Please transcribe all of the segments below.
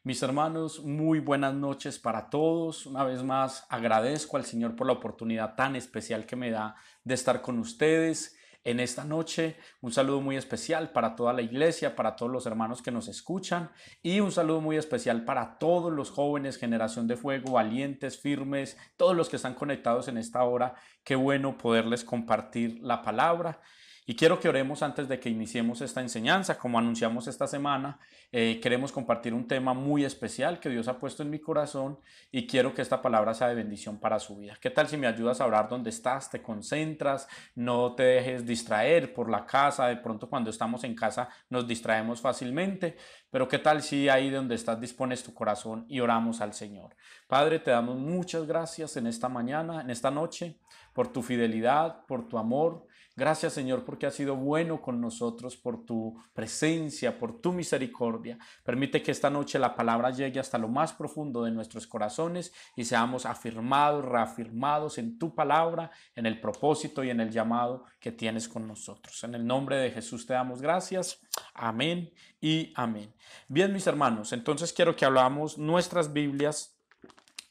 Mis hermanos, muy buenas noches para todos. Una vez más, agradezco al Señor por la oportunidad tan especial que me da de estar con ustedes en esta noche. Un saludo muy especial para toda la iglesia, para todos los hermanos que nos escuchan y un saludo muy especial para todos los jóvenes, generación de fuego, valientes, firmes, todos los que están conectados en esta hora. Qué bueno poderles compartir la palabra. Y quiero que oremos antes de que iniciemos esta enseñanza. Como anunciamos esta semana, queremos compartir un tema muy especial que Dios ha puesto en mi corazón y quiero que esta palabra sea de bendición para su vida. ¿Qué tal si me ayudas a orar donde estás? Te concentras, no te dejes distraer por la casa. De pronto cuando estamos en casa nos distraemos fácilmente, pero ¿qué tal si ahí donde estás dispones tu corazón y oramos al Señor? Padre, te damos muchas gracias en esta mañana, en esta noche, por tu fidelidad, por tu amor. Gracias, Señor, porque has sido bueno con nosotros, por tu presencia, por tu misericordia. Permite que esta noche la palabra llegue hasta lo más profundo de nuestros corazones y seamos afirmados, reafirmados en tu palabra, en el propósito y en el llamado que tienes con nosotros. En el nombre de Jesús te damos gracias. Amén y amén. Bien, mis hermanos, entonces quiero que hablamos nuestras Biblias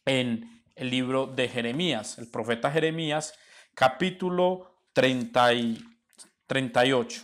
en el libro de Jeremías, el profeta Jeremías, capítulo 38.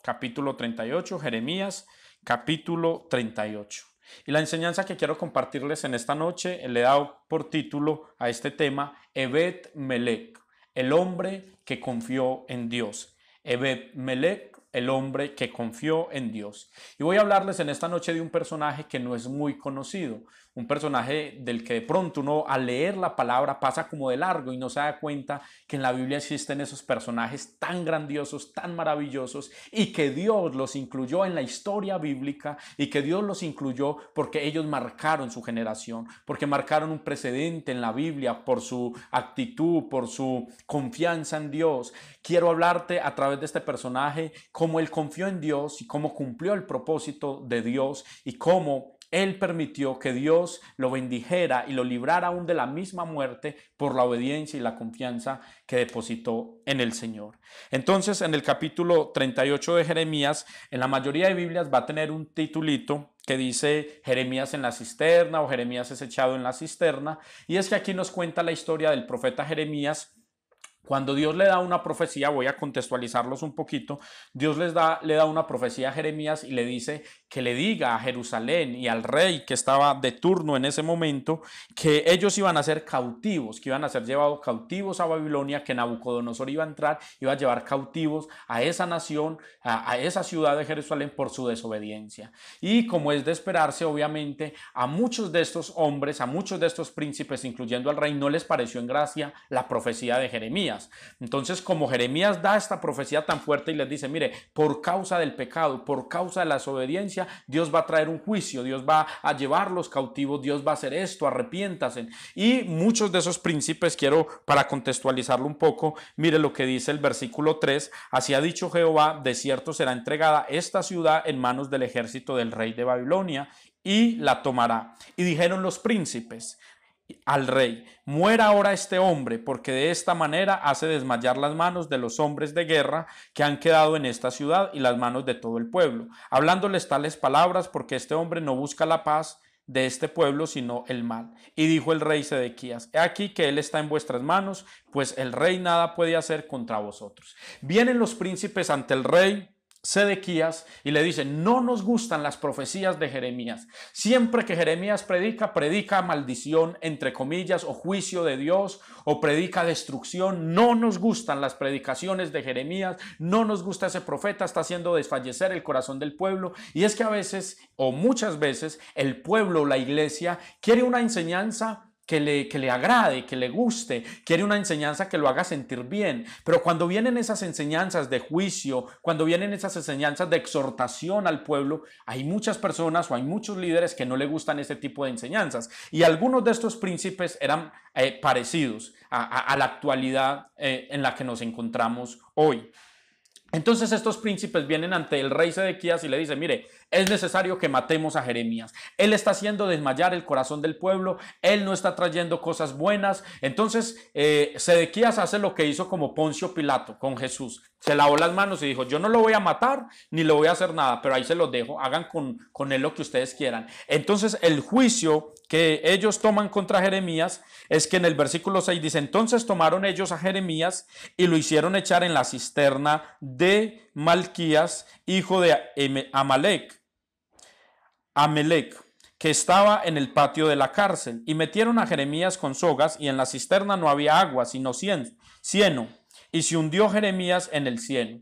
Capítulo 38, Jeremías, capítulo 38. Y la enseñanza que quiero compartirles en esta noche le he dado por título a este tema, Ebed Melech, el hombre que confió en Dios. Ebed Melech, el hombre que confió en Dios. Y voy a hablarles en esta noche de un personaje que no es muy conocido, un personaje del que de pronto uno al leer la palabra pasa como de largo y no se da cuenta que en la Biblia existen esos personajes tan grandiosos, tan maravillosos y que Dios los incluyó en la historia bíblica y que Dios los incluyó porque ellos marcaron su generación, porque marcaron un precedente en la Biblia por su actitud, por su confianza en Dios. Quiero hablarte a través de este personaje cómo él confió en Dios y cómo cumplió el propósito de Dios y cómo él permitió que Dios lo bendijera y lo librara aún de la misma muerte por la obediencia y la confianza que depositó en el Señor. Entonces, en el capítulo 38 de Jeremías, en la mayoría de Biblias va a tener un titulito que dice Jeremías en la cisterna o Jeremías es echado en la cisterna. Y es que aquí nos cuenta la historia del profeta Jeremías. Cuando Dios le da una profecía, voy a contextualizarlos un poquito, Dios le da una profecía a Jeremías y le dice que le diga a Jerusalén y al rey que estaba de turno en ese momento que ellos iban a ser cautivos, que iban a ser llevados cautivos a Babilonia, que Nabucodonosor iba a entrar, iba a llevar cautivos a esa nación, a esa ciudad de Jerusalén por su desobediencia. Y como es de esperarse, obviamente, a muchos de estos hombres, a muchos de estos príncipes, incluyendo al rey, no les pareció en gracia la profecía de Jeremías. Entonces, como Jeremías da esta profecía tan fuerte y les dice, mire, por causa del pecado, por causa de la desobediencia, Dios va a traer un juicio, Dios va a llevarlos cautivos, Dios va a hacer esto, arrepiéntase. Y muchos de esos príncipes, quiero para contextualizarlo un poco, mire lo que dice el versículo 3, así ha dicho Jehová, de cierto será entregada esta ciudad en manos del ejército del rey de Babilonia y la tomará. Y dijeron los príncipes al rey, muera ahora este hombre, porque de esta manera hace desmayar las manos de los hombres de guerra que han quedado en esta ciudad y las manos de todo el pueblo, hablándoles tales palabras, porque este hombre no busca la paz de este pueblo, sino el mal. Y dijo el rey Sedequías, he aquí que él está en vuestras manos, pues el rey nada puede hacer contra vosotros. Vienen los príncipes ante el rey Sedequías y le dicen, no nos gustan las profecías de Jeremías. Siempre que Jeremías predica, predica maldición, entre comillas, o juicio de Dios, o predica destrucción. No nos gustan las predicaciones de Jeremías, no nos gusta ese profeta, está haciendo desfallecer el corazón del pueblo. Y es que a veces, o muchas veces, el pueblo, la iglesia, quiere una enseñanza que le agrade, que le guste, quiere una enseñanza que lo haga sentir bien, pero cuando vienen esas enseñanzas de juicio, cuando vienen esas enseñanzas de exhortación al pueblo, hay muchas personas o hay muchos líderes que no le gustan ese tipo de enseñanzas, y algunos de estos príncipes eran parecidos a la actualidad en la que nos encontramos hoy. Entonces estos príncipes vienen ante el rey Sedequías y le dicen, mire, es necesario que matemos a Jeremías. Él está haciendo desmayar el corazón del pueblo, él no está trayendo cosas buenas. Entonces Sedequías hace lo que hizo como Poncio Pilato con Jesús. Se lavó las manos y dijo, yo no lo voy a matar ni le voy a hacer nada, pero ahí se los dejo, hagan con él lo que ustedes quieran. Entonces el juicio que ellos toman contra Jeremías es que en el versículo 6 dice, entonces tomaron ellos a Jeremías y lo hicieron echar en la cisterna de Malquías, hijo de Amalek, que estaba en el patio de la cárcel, y metieron a Jeremías con sogas, y en la cisterna no había agua, sino cieno, y se hundió Jeremías en el cieno.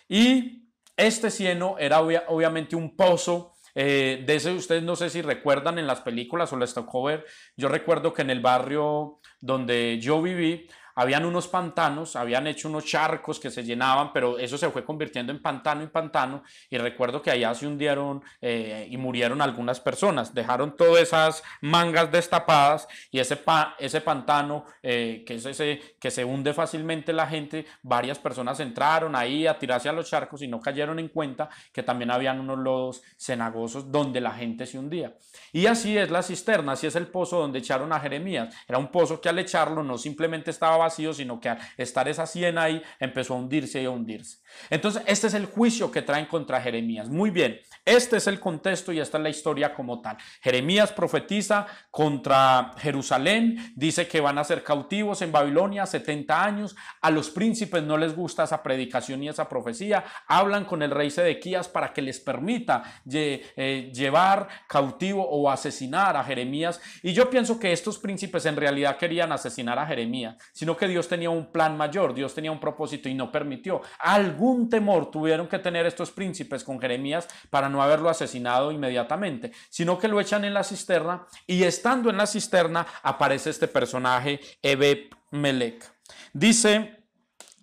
Y este cieno era obviamente un pozo. De ese ustedes no sé si recuerdan en las películas o les tocó ver. Yo recuerdo que en el barrio donde yo viví habían unos pantanos, habían hecho unos charcos que se llenaban, pero eso se fue convirtiendo en pantano, y recuerdo que allá se hundieron y murieron algunas personas, dejaron todas esas mangas destapadas y ese pantano que es ese que se hunde fácilmente la gente, varias personas entraron ahí a tirarse a los charcos y no cayeron en cuenta que también habían unos lodos cenagosos donde la gente se hundía. Y así es la cisterna, así es el pozo donde echaron a Jeremías. Era un pozo que al echarlo no simplemente estaba vacío, sino que al estar esa siena ahí empezó a hundirse y a hundirse. Entonces este es el juicio que traen contra Jeremías. Muy bien, este es el contexto y esta es la historia como tal. Jeremías profetiza contra Jerusalén, dice que van a ser cautivos en Babilonia 70 años. A los príncipes no les gusta esa predicación y esa profecía. Hablan con el rey Sedequías para que les permita llevar cautivo o asesinar a Jeremías. Y yo pienso que estos príncipes en realidad querían asesinar a Jeremías, sino que Dios tenía un plan mayor, Dios tenía un propósito y no permitió. Algún temor tuvieron que tener estos príncipes con Jeremías para no haberlo asesinado inmediatamente, sino que lo echan en la cisterna, y estando en la cisterna aparece este personaje, Ebed-Melech. Dice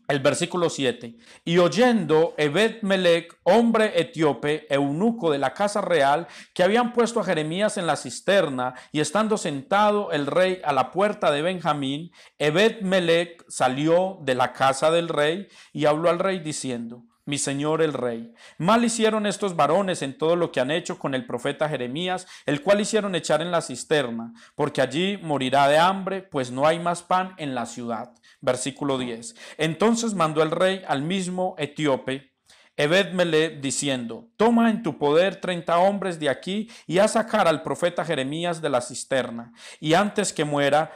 el versículo 7, y oyendo Ebed-Melech, hombre etíope, eunuco de la casa real, que habían puesto a Jeremías en la cisterna, y estando sentado el rey a la puerta de Benjamín, Ebed-Melech salió de la casa del rey y habló al rey diciendo, mi señor el rey, mal hicieron estos varones en todo lo que han hecho con el profeta Jeremías, el cual hicieron echar en la cisterna, porque allí morirá de hambre, pues no hay más pan en la ciudad. Versículo 10. Entonces mandó el rey al mismo etíope, Ebed-Melech, diciendo, toma en tu poder 30 hombres de aquí y haz sacar al profeta Jeremías de la cisterna, y antes que muera.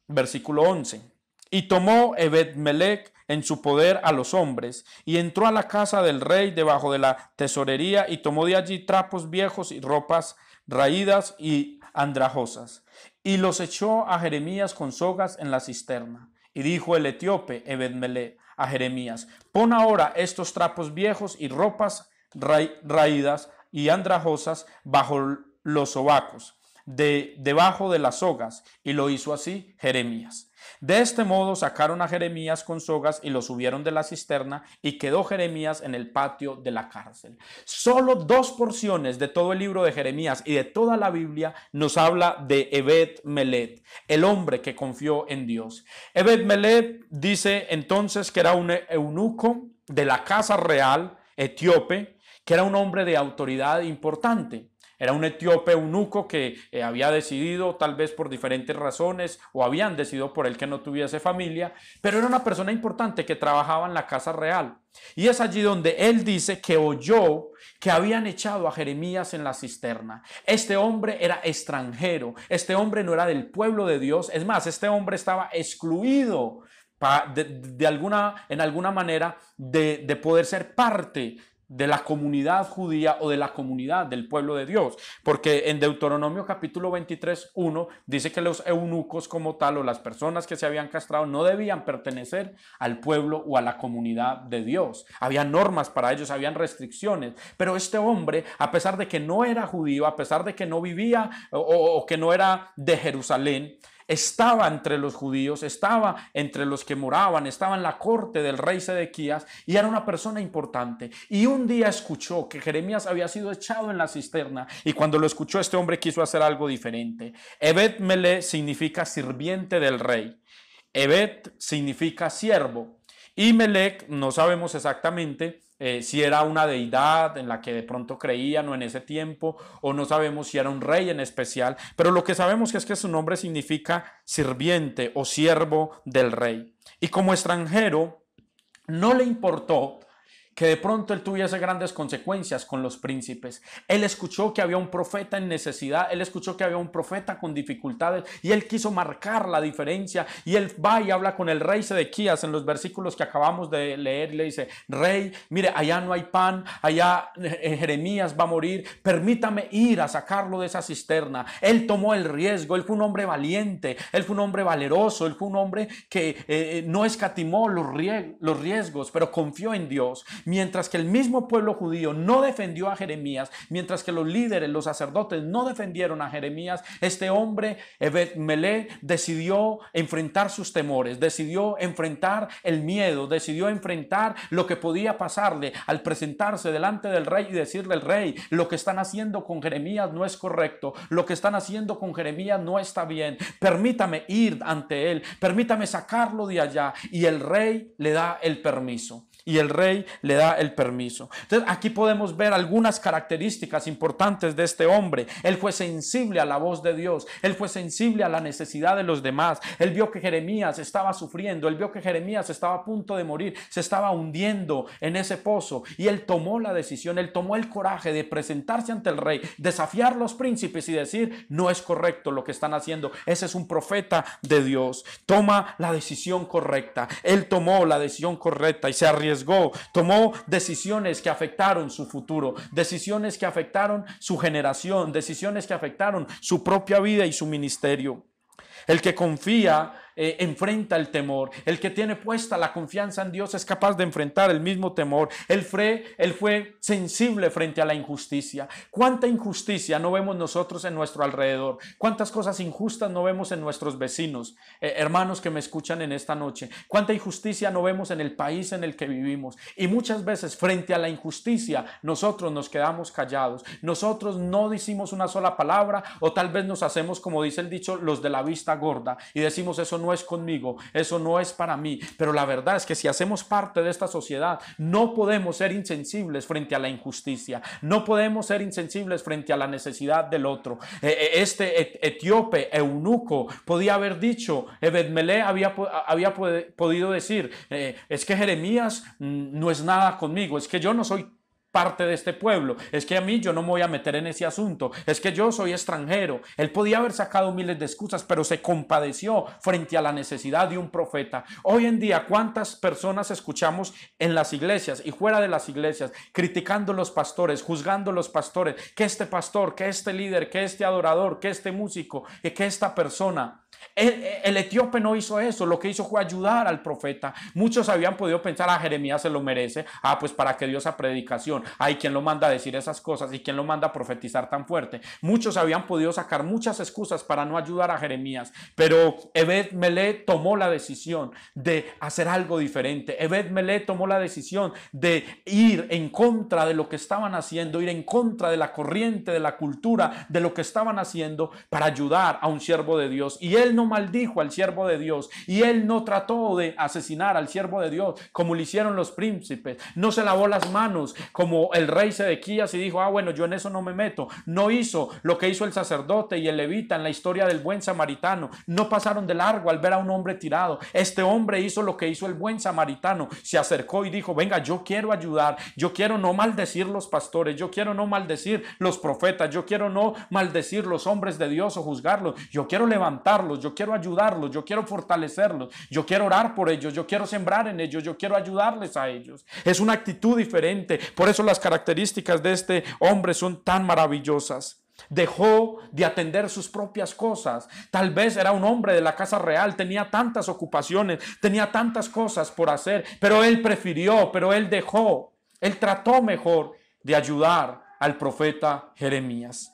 Versículo 11. Y tomó Ebed-Melech en su poder a los hombres, y entró a la casa del rey debajo de la tesorería, y tomó de allí trapos viejos y ropas raídas y andrajosas, y los echó a Jeremías con sogas en la cisterna. Y dijo el etíope Ebed-Melech a Jeremías, pon ahora estos trapos viejos y ropas raídas y andrajosas bajo los sobacos, debajo de las sogas. Y lo hizo así Jeremías. De este modo sacaron a Jeremías con sogas y lo subieron de la cisterna, y quedó Jeremías en el patio de la cárcel. Solo 2 porciones de todo el libro de Jeremías y de toda la Biblia nos habla de Ebed-Melech, el hombre que confió en Dios. Ebed-Melech dice entonces que era un eunuco de la casa real etíope, que era un hombre de autoridad importante. Era un etíope eunuco que había decidido, tal vez por diferentes razones, o habían decidido por él que no tuviese familia, pero era una persona importante que trabajaba en la casa real. Y es allí donde él dice que oyó que habían echado a Jeremías en la cisterna. Este hombre era extranjero, este hombre no era del pueblo de Dios, es más, este hombre estaba excluido en alguna manera de poder ser parte de la comunidad judía o de la comunidad del pueblo de Dios, porque en Deuteronomio capítulo 23:1 dice que los eunucos como tal, o las personas que se habían castrado, no debían pertenecer al pueblo o a la comunidad de Dios. Había normas para ellos, habían restricciones, pero este hombre, a pesar de que no era judío, a pesar de que no vivía o que no era de Jerusalén, estaba entre los judíos, estaba entre los que moraban, estaba en la corte del rey Sedequías y era una persona importante. Y un día escuchó que Jeremías había sido echado en la cisterna, y cuando lo escuchó, este hombre quiso hacer algo diferente. Ebed-Melech significa sirviente del rey. Ebed significa siervo. Y Melec, no sabemos exactamente si era una deidad en la que de pronto creían o en ese tiempo, o no sabemos si era un rey en especial, pero lo que sabemos es que su nombre significa sirviente o siervo del rey. Y como extranjero, no le importó que de pronto él tuviese grandes consecuencias con los príncipes. Él escuchó que había un profeta en necesidad, él escuchó que había un profeta con dificultades y él quiso marcar la diferencia, y él va y habla con el rey Sedequías en los versículos que acabamos de leer y le dice: rey, mire, allá no hay pan, allá Jeremías va a morir, permítame ir a sacarlo de esa cisterna. Él tomó el riesgo, él fue un hombre valiente, él fue un hombre valeroso, él fue un hombre que no escatimó los riesgos, pero confió en Dios. Mientras que el mismo pueblo judío no defendió a Jeremías, mientras que los líderes, los sacerdotes no defendieron a Jeremías, este hombre, Ebed-Melech, decidió enfrentar sus temores, decidió enfrentar el miedo, decidió enfrentar lo que podía pasarle al presentarse delante del rey y decirle al rey: lo que están haciendo con Jeremías no es correcto, lo que están haciendo con Jeremías no está bien, permítame ir ante él, permítame sacarlo de allá. Y el rey le da el permiso. Y el rey le da el permiso. Entonces aquí podemos ver algunas características importantes de este hombre. Él fue sensible a la voz de Dios. Él fue sensible a la necesidad de los demás. Él vio que Jeremías estaba sufriendo. Él vio que Jeremías estaba a punto de morir. Se estaba hundiendo en ese pozo. Y él tomó la decisión, él tomó el coraje de presentarse ante el rey, desafiar a los príncipes y decir: no es correcto lo que están haciendo. Ese es un profeta de Dios. Toma la decisión correcta. Él tomó la decisión correcta y se arriesgó. Tomó decisiones que afectaron su futuro, decisiones que afectaron su generación, decisiones que afectaron su propia vida y su ministerio. El que confía enfrenta el temor. El que tiene puesta la confianza en Dios es capaz de enfrentar el mismo temor. Él fue sensible frente a la injusticia. ¿Cuánta injusticia no vemos nosotros en nuestro alrededor? ¿Cuántas cosas injustas no vemos en nuestros vecinos? Hermanos que me escuchan en esta noche, ¿cuánta injusticia no vemos en el país en el que vivimos? Y muchas veces frente a la injusticia nosotros nos quedamos callados. Nosotros no decimos una sola palabra, o tal vez nos hacemos, como dice el dicho, los de la vista gorda, y decimos: eso no es conmigo, eso no es para mí. Pero la verdad es que si hacemos parte de esta sociedad, no podemos ser insensibles frente a la injusticia, no podemos ser insensibles frente a la necesidad del otro. Este etíope eunuco podía haber dicho, Ebed-Melech había podido decir: es que Jeremías no es nada conmigo, es que yo no soy parte de este pueblo, es que a mí yo no me voy a meter en ese asunto, es que yo soy extranjero. Él podía haber sacado miles de excusas, pero se compadeció frente a la necesidad de un profeta. Hoy en día, ¿cuántas personas escuchamos en las iglesias y fuera de las iglesias criticando a los pastores, juzgando a los pastores, que este pastor, que este líder, que este adorador, que este músico, que esta persona? El etíope no hizo eso, lo que hizo fue ayudar al profeta. Muchos habían podido pensar: Jeremías se lo merece, pues para que dio esa predicación, ¿quién lo manda a decir esas cosas? ¿Y quién lo manda a profetizar tan fuerte? Muchos habían podido sacar muchas excusas para no ayudar a Jeremías, pero Ebed-Melech tomó la decisión de hacer algo diferente. Ebed-Melech tomó la decisión de ir en contra de lo que estaban haciendo, ir en contra de la corriente, de la cultura, de lo que estaban haciendo, para ayudar a un siervo de Dios. Y él no maldijo al siervo de Dios, y él no trató de asesinar al siervo de Dios como lo hicieron los príncipes. No se lavó las manos como el rey Sedequías y dijo: bueno, yo en eso no me meto. No hizo lo que hizo el sacerdote y el levita en la historia del buen samaritano. No pasaron de largo al ver a un hombre tirado. Este hombre hizo lo que hizo el buen samaritano. Se acercó y dijo: venga, yo quiero ayudar, yo quiero no maldecir los pastores, yo quiero no maldecir los profetas, yo quiero no maldecir los hombres de Dios o juzgarlos, yo quiero levantarlos, yo quiero ayudarlos, yo quiero fortalecerlos, yo quiero orar por ellos, yo quiero sembrar en ellos, yo quiero ayudarles a ellos. Es una actitud diferente. Por eso las características de este hombre son tan maravillosas. Dejó de atender sus propias cosas. Tal vez era un hombre de la casa real, tenía tantas ocupaciones, tenía tantas cosas por hacer, pero él prefirió, pero él dejó, él trató mejor de ayudar al profeta Jeremías.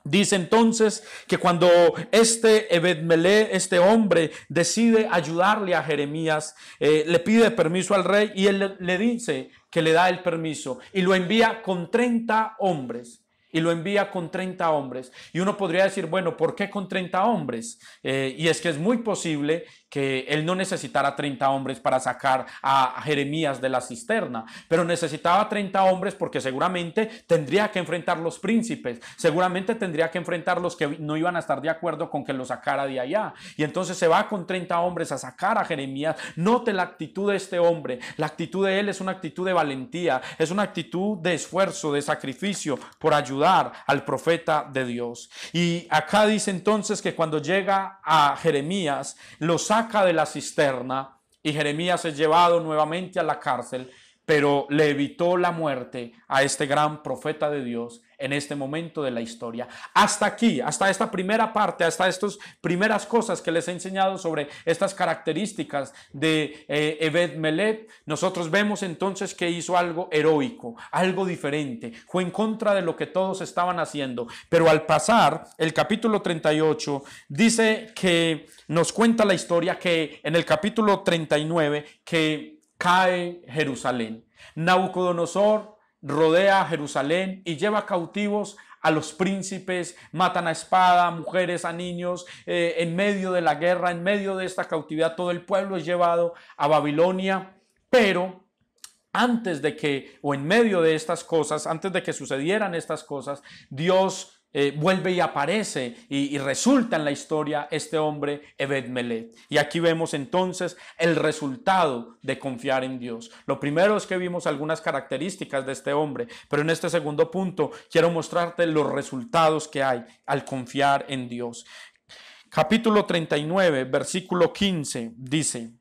Dice entonces que cuando este Ebed-Melech, este hombre, decide ayudarle a Jeremías, le pide permiso al rey y él le dice que le da el permiso y lo envía con 30 hombres. Y lo envía con 30 hombres. Y uno podría decir: bueno, ¿por qué con 30 hombres? Y es que es muy posible que él no necesitara 30 hombres para sacar a Jeremías de la cisterna, pero necesitaba 30 hombres porque seguramente tendría que enfrentar los príncipes, seguramente tendría que enfrentar los que no iban a estar de acuerdo con que lo sacara de allá. Y entonces se va con 30 hombres a sacar a Jeremías. Note la actitud de este hombre. La actitud de él es una actitud de valentía, es una actitud de esfuerzo, de sacrificio por ayudar al profeta de Dios. Y acá dice entonces que cuando llega a Jeremías, lo saca de la cisterna y Jeremías es llevado nuevamente a la cárcel, pero le evitó la muerte a este gran profeta de Dios en este momento de la historia. Hasta aquí, hasta esta primera parte, hasta estas primeras cosas que les he enseñado sobre estas características de Ebed-Melech, nosotros vemos entonces que hizo algo heroico, algo diferente, fue en contra de lo que todos estaban haciendo. Pero al pasar el capítulo 38, dice que nos cuenta la historia que en el capítulo 39 que cae Jerusalén. Nabucodonosor rodea a Jerusalén y lleva cautivos a los príncipes, matan a espada, a mujeres, a niños, en medio de la guerra, en medio de esta cautividad, todo el pueblo es llevado a Babilonia. Pero antes de que, o en medio de estas cosas, antes de que sucedieran estas cosas, Dios vuelve y aparece y resulta en la historia este hombre Ebed-Melech. Y aquí vemos entonces el resultado de confiar en Dios. Lo primero es que vimos algunas características de este hombre, pero en este segundo punto quiero mostrarte los resultados que hay al confiar en Dios. Capítulo 39, versículo 15 dice: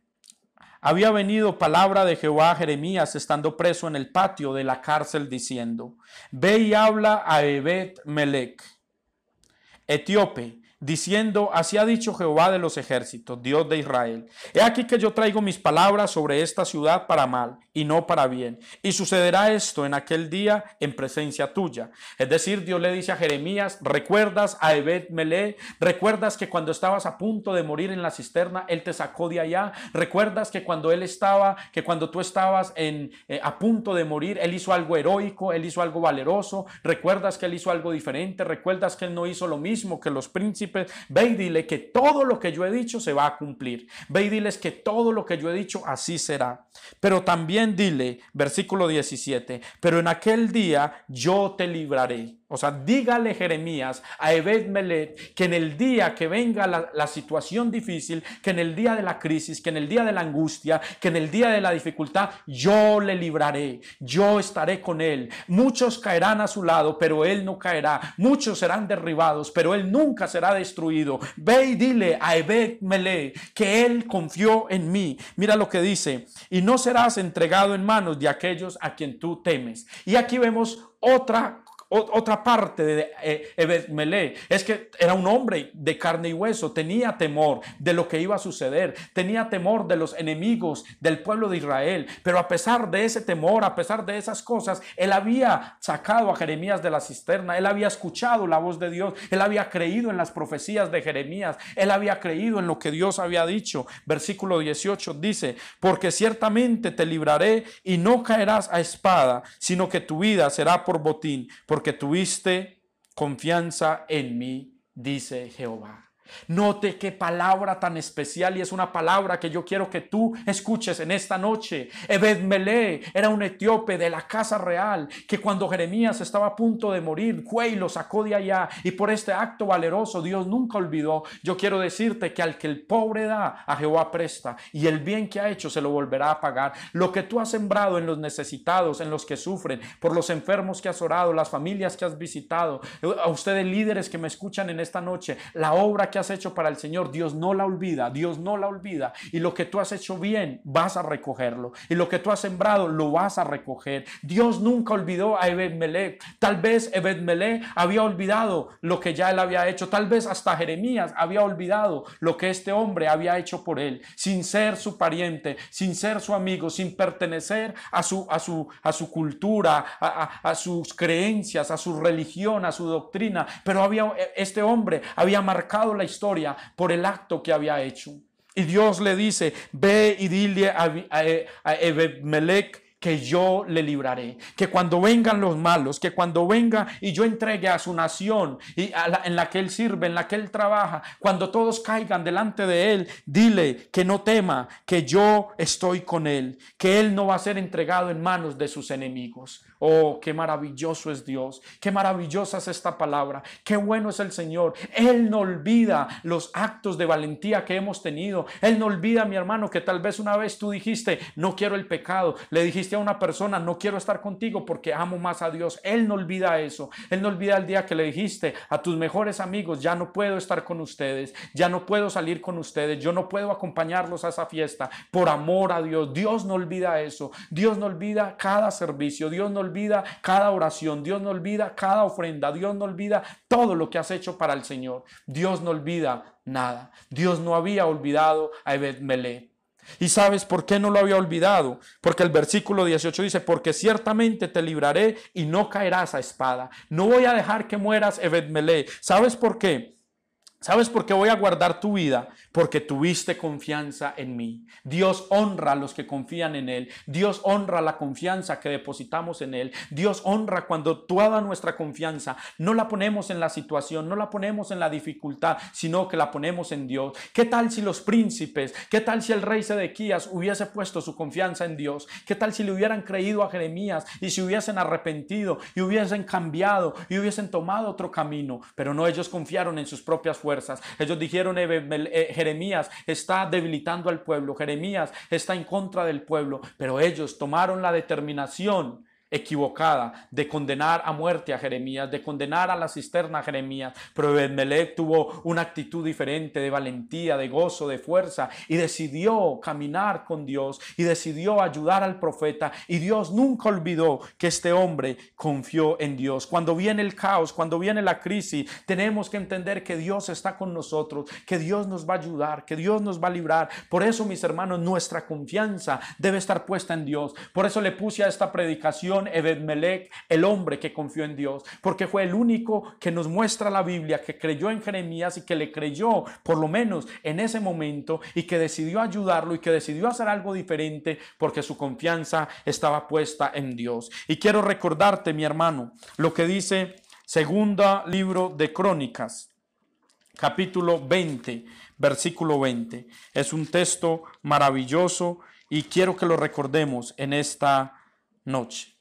había venido palabra de Jehová a Jeremías estando preso en el patio de la cárcel diciendo: ve y habla a Ebed-Melech, etíope, diciendo: así ha dicho Jehová de los ejércitos, Dios de Israel: he aquí que yo traigo mis palabras sobre esta ciudad para mal y no para bien, y sucederá esto en aquel día en presencia tuya. Es decir, Dios le dice a Jeremías: recuerdas a Ebed-Melech, recuerdas que cuando estabas a punto de morir en la cisterna, él te sacó de allá, recuerdas que cuando tú estabas a punto de morir, él hizo algo heroico, él hizo algo valeroso, recuerdas que él hizo algo diferente, recuerdas que él no hizo lo mismo que los príncipes. Ve y dile que todo lo que yo he dicho se va a cumplir. Ve y diles que todo lo que yo he dicho así será. Pero también dile, versículo 17: pero en aquel día yo te libraré. O sea, dígale Jeremías a Ebed-Melech que en el día que venga la situación difícil, que en el día de la crisis, que en el día de la angustia, que en el día de la dificultad, yo le libraré, yo estaré con él. Muchos caerán a su lado, pero él no caerá. Muchos serán derribados, pero él nunca será destruido. Ve y dile a Ebed-Melech que él confió en mí. Mira lo que dice: y no serás entregado en manos de aquellos a quien tú temes. Y aquí vemos otra parte de Ebed-Melech. Es que era un hombre de carne y hueso, tenía temor de lo que iba a suceder, tenía temor de los enemigos del pueblo de Israel, pero a pesar de ese temor, a pesar de esas cosas, él había sacado a Jeremías de la cisterna, él había escuchado la voz de Dios, él había creído en las profecías de Jeremías, él había creído en lo que Dios había dicho. Versículo 18 dice: porque ciertamente te libraré y no caerás a espada, sino que tu vida será por botín, porque tuviste confianza en mí, dice Jehová. Note qué palabra tan especial, y es una palabra que yo quiero que tú escuches en esta noche. Ebed-Melech era un etíope de la casa real que cuando Jeremías estaba a punto de morir fue y lo sacó de allá, y por este acto valeroso Dios nunca olvidó. Yo quiero decirte que al que el pobre da, a Jehová presta, y el bien que ha hecho se lo volverá a pagar. Lo que tú has sembrado en los necesitados, en los que sufren, por los enfermos que has orado, las familias que has visitado, a ustedes líderes que me escuchan en esta noche, la obra que has hecho para el Señor, Dios no la olvida, Dios no la olvida. Y lo que tú has hecho bien, vas a recogerlo, y lo que tú has sembrado, lo vas a recoger. Dios nunca olvidó a Ebed-Melech. Tal vez Ebed-Melech había olvidado lo que ya él había hecho, tal vez hasta Jeremías había olvidado lo que este hombre había hecho por él, sin ser su pariente, sin ser su amigo, sin pertenecer a su cultura, a sus creencias, a su religión, a su doctrina. Pero este hombre había marcado la historia por el acto que había hecho. Y Dios le dice: ve y dile a Ebed-Melech que yo le libraré, que cuando vengan los malos, que cuando venga y yo entregue a su nación y en la que él sirve, en la que él trabaja, cuando todos caigan delante de él, dile que no tema, que yo estoy con él, que él no va a ser entregado en manos de sus enemigos. Oh, qué maravilloso es Dios, qué maravillosa es esta palabra, qué bueno es el Señor. Él no olvida los actos de valentía que hemos tenido. Él no olvida, mi hermano, que tal vez una vez tú dijiste, no quiero el pecado. Le dijiste a una persona, no quiero estar contigo porque amo más a Dios. Él no olvida eso. Él no olvida el día que le dijiste a tus mejores amigos, ya no puedo estar con ustedes, ya no puedo salir con ustedes, yo no puedo acompañarlos a esa fiesta por amor a Dios. Dios no olvida eso. Dios no olvida cada servicio. Dios no olvida cada oración. Dios no olvida cada ofrenda. Dios no olvida todo lo que has hecho para el Señor. Dios no olvida nada. Dios no había olvidado a Ebed-Melech. ¿Y sabes por qué no lo había olvidado? Porque el versículo 18 dice, porque ciertamente te libraré y no caerás a espada. No voy a dejar que mueras, Ebed-Melech. ¿Sabes por qué? ¿Sabes por qué voy a guardar tu vida? Porque tuviste confianza en mí. Dios honra a los que confían en Él. Dios honra la confianza que depositamos en Él. Dios honra cuando toda nuestra confianza no la ponemos en la situación, no la ponemos en la dificultad, sino que la ponemos en Dios. ¿Qué tal si los príncipes, qué tal si el rey Sedequías hubiese puesto su confianza en Dios? ¿Qué tal si le hubieran creído a Jeremías y se hubiesen arrepentido y hubiesen cambiado y hubiesen tomado otro camino? Pero no, ellos confiaron en sus propias fuerzas. Ellos dijeron, Jeremías está debilitando al pueblo, Jeremías está en contra del pueblo, pero ellos tomaron la determinación equivocada de condenar a muerte a Jeremías, de condenar a la cisterna a Jeremías. Pero Ebed-Melech tuvo una actitud diferente, de valentía, de gozo, de fuerza, y decidió caminar con Dios y decidió ayudar al profeta, y Dios nunca olvidó que este hombre confió en Dios. Cuando viene el caos, cuando viene la crisis, tenemos que entender que Dios está con nosotros, que Dios nos va a ayudar, que Dios nos va a librar. Por eso, mis hermanos, nuestra confianza debe estar puesta en Dios. Por eso le puse a esta predicación Ebed-Melech, el hombre que confió en Dios, porque fue el único que nos muestra la Biblia que creyó en Jeremías y que le creyó por lo menos en ese momento, y que decidió ayudarlo y que decidió hacer algo diferente porque su confianza estaba puesta en Dios. Y quiero recordarte, mi hermano, lo que dice Segunda libro de Crónicas, capítulo 20, versículo 20. Es un texto maravilloso y quiero que lo recordemos en esta noche.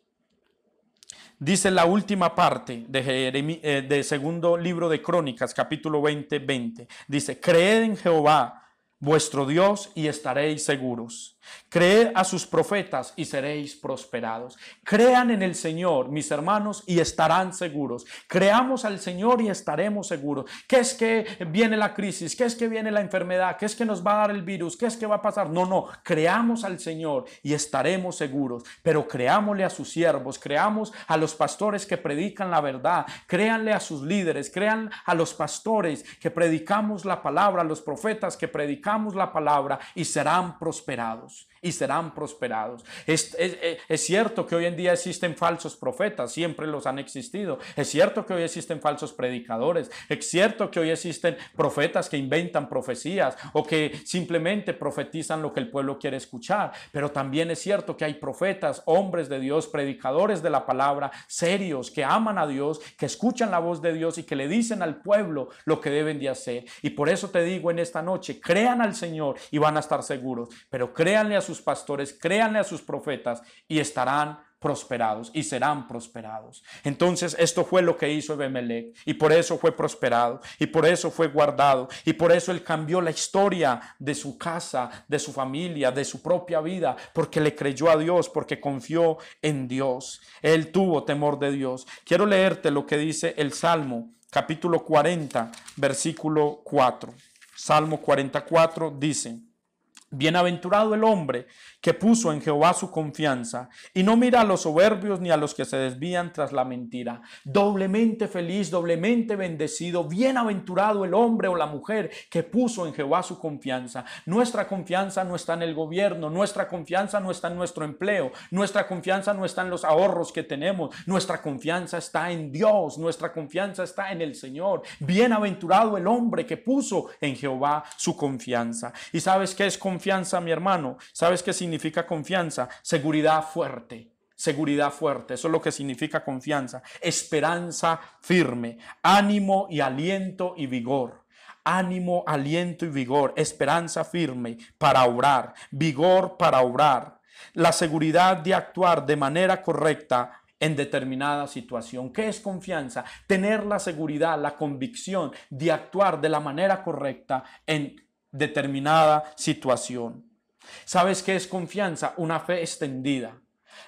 Dice la última parte de segundo libro de Crónicas, capítulo 20, 20. Dice, creed en Jehová, vuestro Dios, y estaréis seguros. Creed a sus profetas y seréis prosperados. Crean en el Señor, mis hermanos, y estarán seguros. Creamos al Señor y estaremos seguros. ¿Qué es que viene la crisis? ¿Qué es que viene la enfermedad? ¿Qué es que nos va a dar el virus? ¿Qué es que va a pasar? No, creamos al Señor y estaremos seguros. Pero creámosle a sus siervos, creamos a los pastores que predican la verdad, créanle a sus líderes, crean a los pastores que predicamos la palabra, a los profetas que predicamos la palabra, y serán prosperados. Y serán prosperados. Es cierto que hoy en día existen falsos profetas, siempre los han existido. Es cierto que hoy existen falsos predicadores. Es cierto que hoy existen profetas que inventan profecías o que simplemente profetizan lo que el pueblo quiere escuchar. Pero también es cierto que hay profetas, hombres de Dios, predicadores de la palabra, serios, que aman a Dios, que escuchan la voz de Dios y que le dicen al pueblo lo que deben de hacer. Y por eso te digo en esta noche, crean al Señor y van a estar seguros. Pero créanle a sus pastores, créanle a sus profetas y estarán prosperados y serán prosperados. Entonces esto fue lo que hizo Ebed-Melech, y por eso fue prosperado y por eso fue guardado y por eso él cambió la historia de su casa, de su familia, de su propia vida, porque le creyó a Dios, porque confió en Dios. Él tuvo temor de Dios. Quiero leerte lo que dice el Salmo capítulo 40 versículo 4. Salmo 44 dice: bienaventurado el hombre que puso en Jehová su confianza y no mira a los soberbios ni a los que se desvían tras la mentira. Doblemente feliz, doblemente bendecido, bienaventurado el hombre o la mujer que puso en Jehová su confianza. Nuestra confianza no está en el gobierno, nuestra confianza no está en nuestro empleo, nuestra confianza no está en los ahorros que tenemos, nuestra confianza está en Dios, nuestra confianza está en el Señor. Bienaventurado el hombre que puso en Jehová su confianza. ¿Y sabes qué es confianza? confianza, mi hermano? ¿Sabes qué significa confianza? Seguridad fuerte. Seguridad fuerte, eso es lo que significa confianza. Esperanza firme, ánimo y aliento y vigor. Ánimo, aliento y vigor, esperanza firme para obrar, vigor para obrar. La seguridad de actuar de manera correcta en determinada situación. ¿Qué es confianza? Tener la seguridad, la convicción de actuar de la manera correcta en determinada situación. ¿Sabes qué es confianza? Una fe extendida.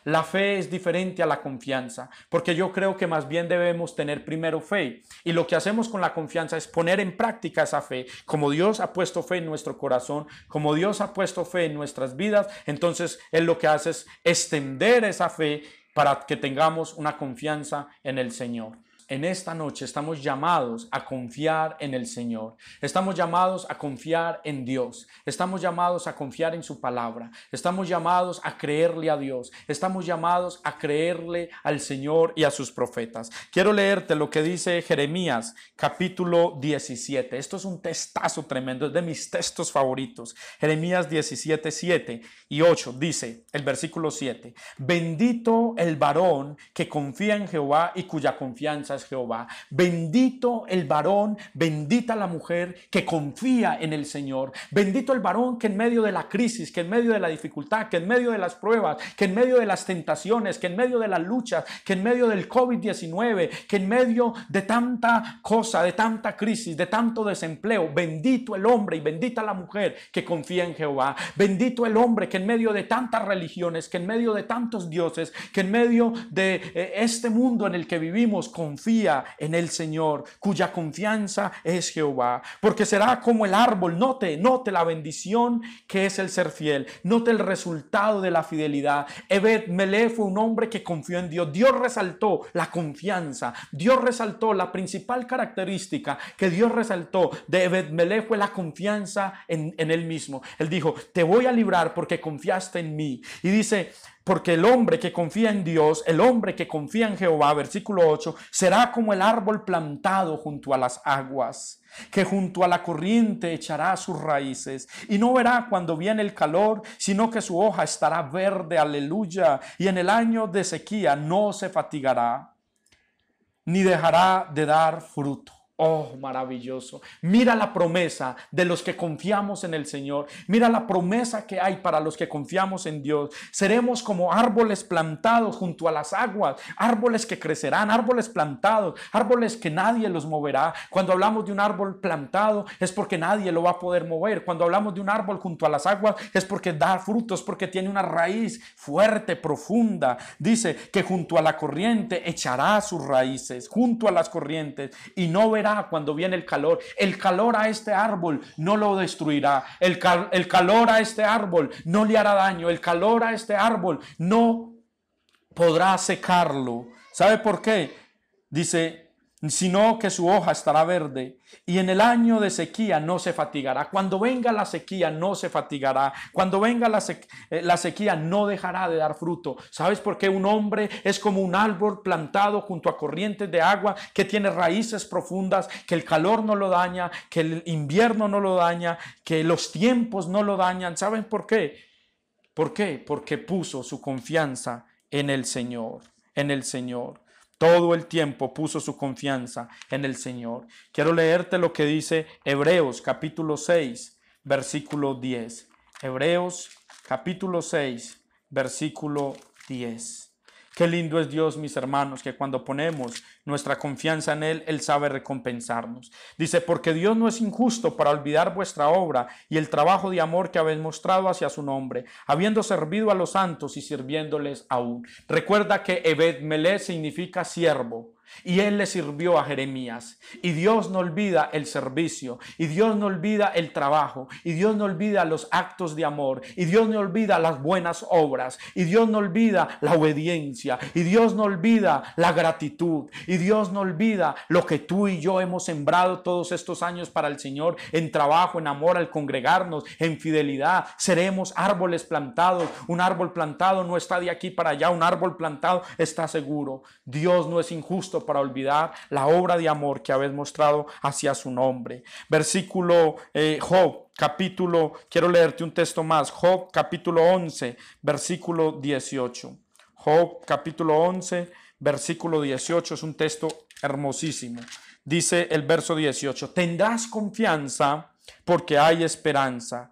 La fe es diferente a la confianza, porque yo creo que más bien debemos tener primero fe, y lo que hacemos con la confianza es poner en práctica esa fe. Como Dios ha puesto fe en nuestro corazón, como Dios ha puesto fe en nuestras vidas, entonces Él lo que hace es extender esa fe para que tengamos una confianza en el Señor. En esta noche estamos llamados a confiar en el Señor. Estamos llamados a confiar en Dios. Estamos llamados a confiar en su palabra. Estamos llamados a creerle a Dios. Estamos llamados a creerle al Señor y a sus profetas. Quiero leerte lo que dice Jeremías, capítulo 17. Esto es un textazo tremendo, es de mis textos favoritos. Jeremías 17, 7 y 8 dice el versículo 7. Bendito el varón que confía en Jehová y cuya confianza es Jehová. Bendito el varón, bendita la mujer que confía en el Señor. Bendito el varón que en medio de la crisis, que en medio de la dificultad, que en medio de las pruebas, que en medio de las tentaciones, que en medio de las luchas, que en medio del COVID-19, que en medio de tanta cosa, de tanta crisis, de tanto desempleo, bendito el hombre y bendita la mujer que confía en Jehová. Bendito el hombre que en medio de tantas religiones, que en medio de tantos dioses, que en medio de este mundo en el que vivimos, confía en el Señor, cuya confianza es Jehová, porque será como el árbol. Note la bendición que es el ser fiel, note el resultado de la fidelidad. Ebed-Melech fue un hombre que confió en Dios. Dios resaltó la confianza, Dios resaltó la principal característica que Dios resaltó de Ebed-Melech fue la confianza en él mismo. Él dijo: te voy a librar porque confiaste en mí. Y dice: porque el hombre que confía en Dios, el hombre que confía en Jehová, versículo 8, será como el árbol plantado junto a las aguas, que junto a la corriente echará sus raíces y no verá cuando viene el calor, sino que su hoja estará verde, aleluya, y en el año de sequía no se fatigará, ni dejará de dar fruto. Oh, maravilloso. Mira la promesa de los que confiamos en el Señor. Mira la promesa que hay para los que confiamos en Dios. Seremos como árboles plantados junto a las aguas, árboles que crecerán, árboles plantados, árboles que nadie los moverá. Cuando hablamos de un árbol plantado es porque nadie lo va a poder mover. Cuando hablamos de un árbol junto a las aguas es porque da frutos, porque tiene una raíz fuerte, profunda. Dice que junto a la corriente echará sus raíces, junto a las corrientes, y no verá cuando viene el calor. El calor a este árbol no lo destruirá. El calor a este árbol no le hará daño. El calor a este árbol no podrá secarlo. ¿Sabe por qué? Dice: sino que su hoja estará verde y en el año de sequía no se fatigará. Cuando venga la sequía no se fatigará. Cuando venga la sequía no dejará de dar fruto. ¿Sabes por qué? Un hombre es como un árbol plantado junto a corrientes de agua que tiene raíces profundas, que el calor no lo daña, que el invierno no lo daña, que los tiempos no lo dañan. ¿Saben por qué? ¿Por qué? Porque puso su confianza en el Señor, en el Señor. Todo el tiempo puso su confianza en el Señor. Quiero leerte lo que dice Hebreos capítulo 6, versículo 10. Hebreos capítulo 6, versículo 10. Qué lindo es Dios, mis hermanos, que cuando ponemos nuestra confianza en Él, Él sabe recompensarnos. Dice: porque Dios no es injusto para olvidar vuestra obra y el trabajo de amor que habéis mostrado hacia su nombre, habiendo servido a los santos y sirviéndoles aún. Recuerda que Ebed-Melech significa siervo. Y él le sirvió a Jeremías. Y Dios no olvida el servicio. Y Dios no olvida el trabajo. Y Dios no olvida los actos de amor. Y Dios no olvida las buenas obras. Y Dios no olvida la obediencia. Y Dios no olvida la gratitud. Y Dios no olvida lo que tú y yo hemos sembrado todos estos años para el Señor. En trabajo, en amor, al congregarnos, en fidelidad. Seremos árboles plantados. Un árbol plantado no está de aquí para allá. Un árbol plantado está seguro. Dios no es injusto recurso para olvidar la obra de amor que habéis mostrado hacia su nombre. Versículo Job, quiero leerte un texto más. Job capítulo 11, versículo 18. Job capítulo 11, versículo 18 es un texto hermosísimo. Dice el verso 18: tendrás confianza porque hay esperanza.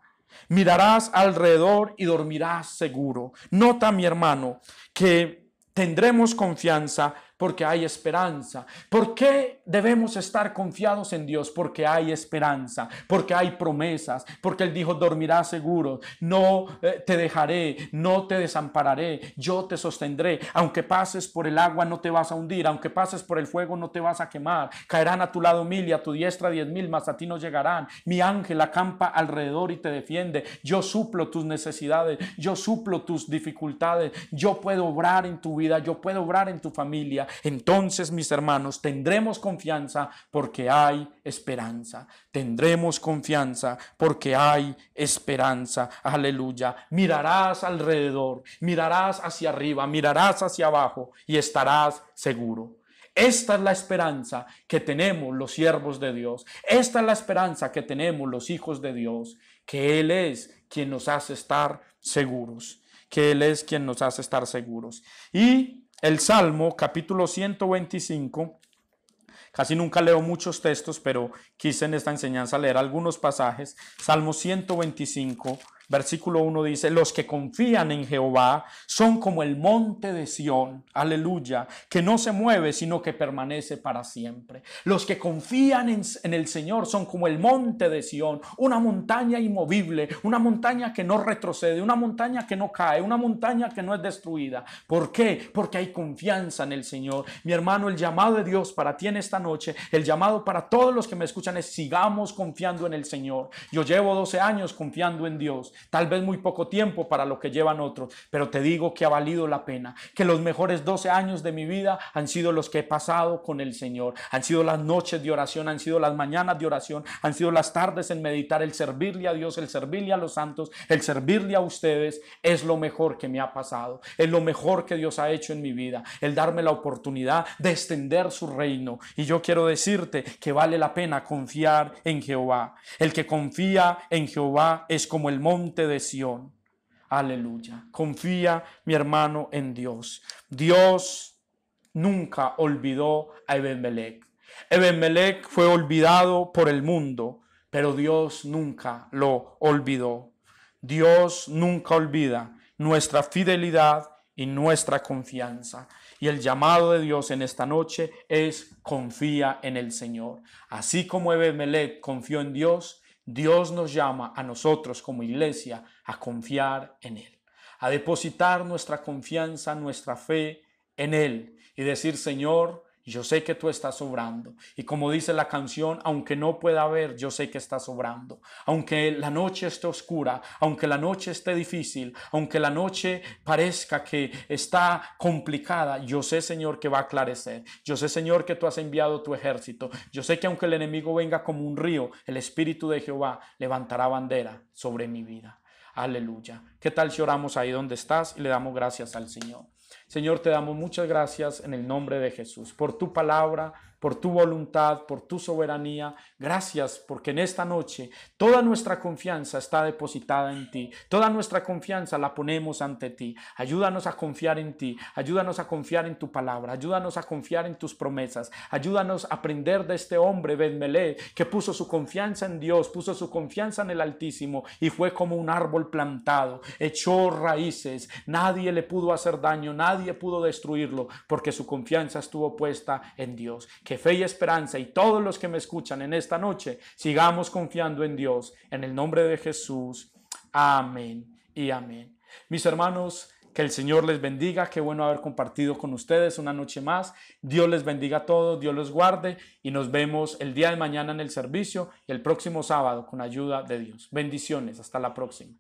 Mirarás alrededor y dormirás seguro. Nota, mi hermano, que tendremos confianza porque hay esperanza. ¿Por qué debemos estar confiados en Dios? Porque hay esperanza, porque hay promesas, porque Él dijo: dormirás seguro, no te dejaré, no te desampararé, yo te sostendré. Aunque pases por el agua no te vas a hundir, aunque pases por el fuego no te vas a quemar. Caerán a tu lado 1000 y a tu diestra 10,000, mas a ti no llegarán. Mi ángel acampa alrededor y te defiende. Yo suplo tus necesidades, yo suplo tus dificultades, yo puedo obrar en tu vida, yo puedo obrar en tu familia. Entonces, mis hermanos, tendremos confianza porque hay esperanza. Tendremos confianza porque hay esperanza. Aleluya. Mirarás alrededor, mirarás hacia arriba, mirarás hacia abajo y estarás seguro. Esta es la esperanza que tenemos los siervos de Dios. Esta es la esperanza que tenemos los hijos de Dios, que Él es quien nos hace estar seguros, que Él es quien nos hace estar seguros. Y el Salmo capítulo 125, casi nunca leo muchos textos, pero quise en esta enseñanza leer algunos pasajes. Salmo 125, versículo 1 dice: los que confían en Jehová son como el monte de Sión, aleluya, que no se mueve, sino que permanece para siempre. Los que confían en el Señor son como el monte de Sión, una montaña inmovible, una montaña que no retrocede, una montaña que no cae, una montaña que no es destruida. ¿Por qué? Porque hay confianza en el Señor. Mi hermano, el llamado de Dios para ti en esta noche, el llamado para todos los que me escuchan es: sigamos confiando en el Señor. Yo llevo 12 años confiando en Dios. Tal vez muy poco tiempo para lo que llevan otros, pero te digo que ha valido la pena, que los mejores 12 años de mi vida han sido los que he pasado con el Señor. Han sido las noches de oración, han sido las mañanas de oración, han sido las tardes en meditar. El servirle a Dios, el servirle a los santos, el servirle a ustedes es lo mejor que me ha pasado, es lo mejor que Dios ha hecho en mi vida, el darme la oportunidad de extender su reino. Y yo quiero decirte que vale la pena confiar en Jehová. El que confía en Jehová es como el monte de Sión. Aleluya. Confía, mi hermano, en Dios. Dios nunca olvidó a Ebed-Melech. Ebed-Melech fue olvidado por el mundo, pero Dios nunca lo olvidó. Dios nunca olvida nuestra fidelidad y nuestra confianza. Y el llamado de Dios en esta noche es: confía en el Señor. Así como Ebed-Melech confió en Dios, Dios nos llama a nosotros como iglesia a confiar en Él, a depositar nuestra confianza, nuestra fe en Él y decir: Señor, yo sé que tú estás obrando. Y como dice la canción, aunque no pueda ver, yo sé que estás obrando. Aunque la noche esté oscura, aunque la noche esté difícil, aunque la noche parezca que está complicada, yo sé, Señor, que va a aclarecer. Yo sé, Señor, que tú has enviado tu ejército. Yo sé que aunque el enemigo venga como un río, el Espíritu de Jehová levantará bandera sobre mi vida. Aleluya. ¿Qué tal si oramos ahí donde estás y le damos gracias al Señor? Señor, te damos muchas gracias en el nombre de Jesús por tu palabra, por tu voluntad, por tu soberanía. Gracias porque en esta noche toda nuestra confianza está depositada en ti. Toda nuestra confianza la ponemos ante ti. Ayúdanos a confiar en ti. Ayúdanos a confiar en tu palabra. Ayúdanos a confiar en tus promesas. Ayúdanos a aprender de este hombre, Ebed-Melech, que puso su confianza en Dios, puso su confianza en el Altísimo y fue como un árbol plantado. Echó raíces. Nadie le pudo hacer daño. Nadie pudo destruirlo porque su confianza estuvo puesta en Dios. Que fe y esperanza y todos los que me escuchan en esta noche sigamos confiando en Dios. En el nombre de Jesús. Amén y amén. Mis hermanos, que el Señor les bendiga. Qué bueno haber compartido con ustedes una noche más. Dios les bendiga a todos, Dios los guarde y nos vemos el día de mañana en el servicio y el próximo sábado con ayuda de Dios. Bendiciones. Hasta la próxima.